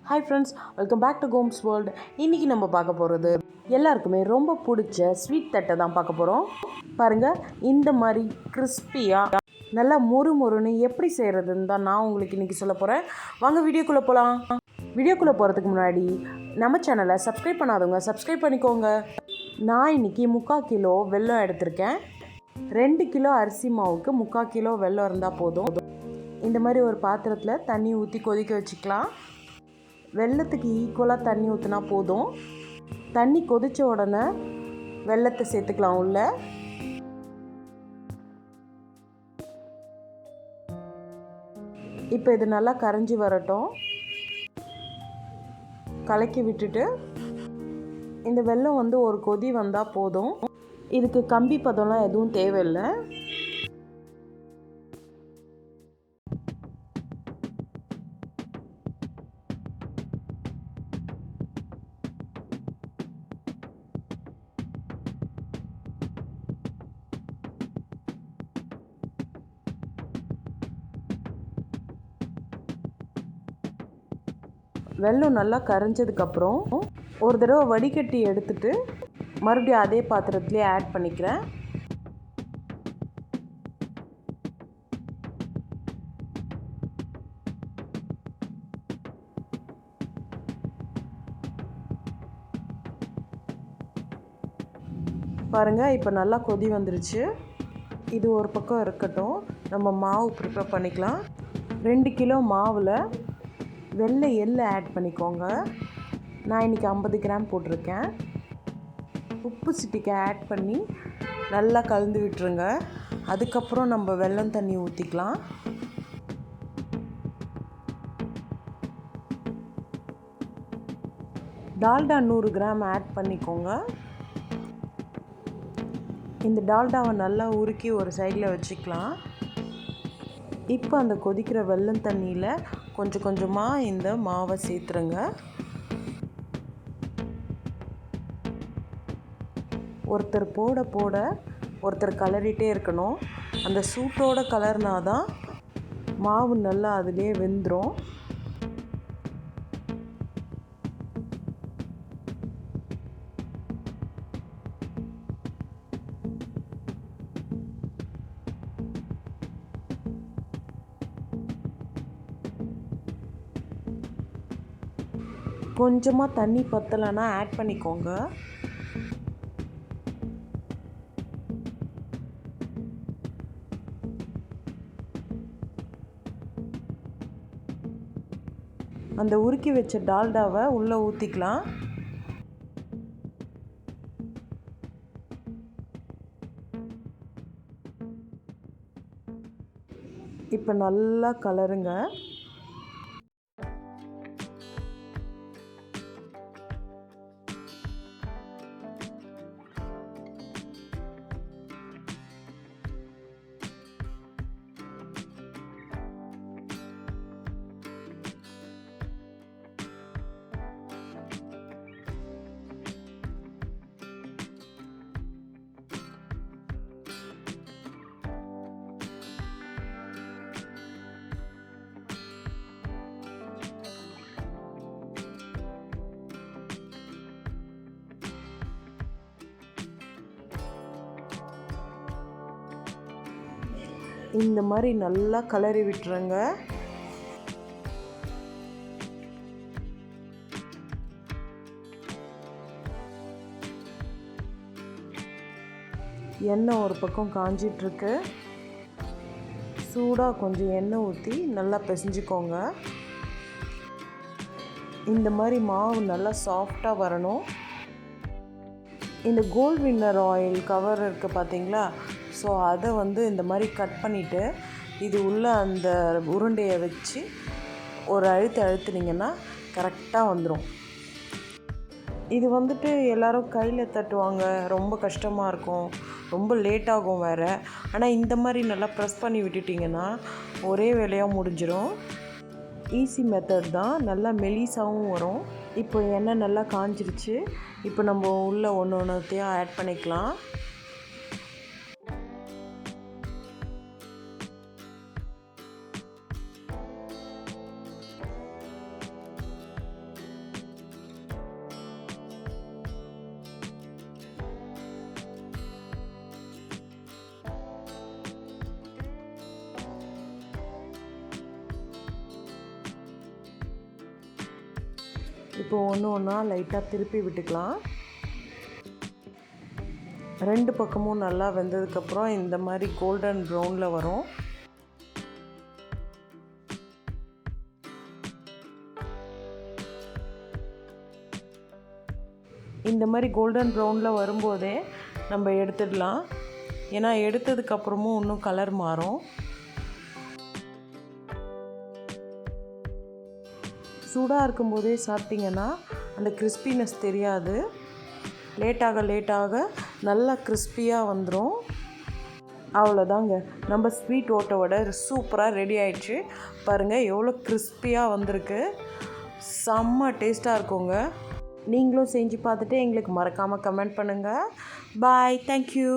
Hi friends, welcome back to Gomes world. இன்றைக்கி நம்ம பார்க்க போகிறது எல்லாருக்குமே ரொம்ப பிடிச்ச ஸ்வீட் தட்டை தான் பார்க்க போகிறோம். பாருங்கள், இந்த மாதிரி கிறிஸ்பியாக நல்லா மொறுன்னு எப்படி செய்கிறதுன்னு தான் நான் உங்களுக்கு இன்றைக்கி சொல்ல போகிறேன். வாங்க வீடியோக்குள்ளே போகலாம். வீடியோக்குள்ளே போகிறதுக்கு முன்னாடி நம்ம சேனலை சப்ஸ்கிரைப் பண்ணாதவங்க சப்ஸ்கிரைப் பண்ணிக்கோங்க. நான் இன்றைக்கி 3/4 கிலோ வெல்லம் எடுத்திருக்கேன். 2 கிலோ அரிசி மாவுக்கு 3/4 கிலோ வெல்லம் இருந்தால் போதும். இந்த மாதிரி ஒரு பாத்திரத்தில் தண்ணி ஊற்றி கொதிக்க வச்சுக்கலாம். வெல்லத்துக்கு ஈக்குவலாக தண்ணி ஊற்றினா போதும். தண்ணி கொதித்த உடனே வெல்லத்தை சேர்த்துக்கலாம் உள்ள. இப்போ இது நல்லா கரைஞ்சி வரட்டும். கலக்கி விட்டுட்டு இந்த வெல்லம் ஒரு கொதி வந்தால் போதும். இதுக்கு கம்பி பதம்லாம் எதுவும் தேவையில்லை. வெல்லம் நல்லா கரைஞ்சதுக்கப்புறம் ஒரு தடவை வடிகட்டி எடுத்துட்டு மறுபடியும் அதே பாத்திரத்துலேயே ஆட் பண்ணிக்கிறேன். பாருங்கள், இப்போ நல்லா கொதி வந்துருச்சு. இது ஒரு பக்கம் இருக்கட்டும். நம்ம மாவு ப்ரிப்பேர் பண்ணிக்கலாம். 2 கிலோ மாவில் வெள்ளை எள்ளு ஆட் பண்ணிக்கோங்க. நான் இன்றைக்கி 50 கிராம் போட்டிருக்கேன். உப்பு சிட்டிக்கு ஆட் பண்ணி நல்லா கலந்து விட்டுருங்க. அதுக்கப்புறம் நம்ம வெல்லம் தண்ணி ஊற்றிக்கலாம். டால்டா 100 கிராம் ஆட் பண்ணிக்கோங்க. இந்த டால்டாவை நல்லா உருக்கி ஒரு சைடில் வச்சுக்கலாம். இப்போ அந்த கொதிக்கிற வெல்லம் தண்ணியில் கொஞ்சம் கொஞ்சமாக இந்த மாவை சேர்த்துருங்க. ஒருத்தர் போட போட ஒருத்தர் கலரிட்டே இருக்கணும். அந்த சூட்டோட கலர்னா தான் மாவு நல்லா அதிலே வெந்துடும். கொஞ்சமாக தண்ணி பத்தலைன்னா ஆட் பண்ணிக்கோங்க. அந்த உருக்கி வச்ச டால்டாவை உள்ளே ஊற்றிக்கலாம். இப்போ நல்லா கலருங்க. இந்த மாதிரி நல்லா கலரி விட்டுருங்க. எண்ணெய் ஒரு பக்கம் காஞ்சிட்ருக்கு. சூடாக கொஞ்சம் எண்ணெய் ஊற்றி நல்லா பிசைஞ்சிக்கோங்க. இந்த மாதிரி மாவு நல்லா சாஃப்டாக வரணும். இந்த கோல்ட் வின்னர் ஆயில் கவர் இருக்குது பார்த்தீங்களா? ஸோ அதை இந்த மாதிரி கட் பண்ணிவிட்டு இது உள்ளே அந்த உருண்டையை வச்சு ஒரு அழுத்தினீங்கன்னா கரெக்டாக வந்துடும். இது எல்லோரும் கையில் தட்டுவாங்க, ரொம்ப கஷ்டமாக இருக்கும், ரொம்ப லேட்டாகும் வேறு. ஆனால் இந்த மாதிரி நல்லா ப்ரெஸ் பண்ணி விட்டுட்டிங்கன்னா ஒரே வேலையாக முடிஞ்சிடும். ஈஸி மெத்தட் தான், நல்லா மெலிசாகவும் வரும். இப்போ எண்ணெய் நல்லா காஞ்சிருச்சு. இப்போ நம்ம உள்ளே ஒன்றுத்தையும் ஆட் பண்ணிக்கலாம். இப்போ ஒன்று ஒன்றா லைட்டாக திருப்பி விட்டுக்கலாம். 2 பக்கமும் நல்லா வெந்ததுக்கப்புறம் இந்த மாதிரி கோல்டன் ப்ரௌனில் வரும். இந்த மாதிரி கோல்டன் ப்ரௌனில் வரும்போதே நம்ம எடுத்துடலாம். ஏன்னா எடுத்ததுக்கப்புறமும் இன்னும் கலர் மாறும். சூடாக இருக்கும்போதே சாப்பிட்டிங்கன்னா அந்த கிறிஸ்பினஸ் தெரியாது. லேட்டாக நல்லா கிறிஸ்பியாக வந்துடும். அவ்வளோதாங்க, நம்ம ஸ்வீட் ஓட்ட வடை சூப்பராக ரெடி ஆயிடுச்சு. பாருங்கள் எவ்வளோ கிறிஸ்பியாக வந்திருக்கு. செம்ம டேஸ்ட்டாக இருக்குங்க. நீங்களும் செஞ்சு பார்த்துட்டு எங்களுக்கு மறக்காமல் கமெண்ட் பண்ணுங்கள். பாய், தேங்க்யூ.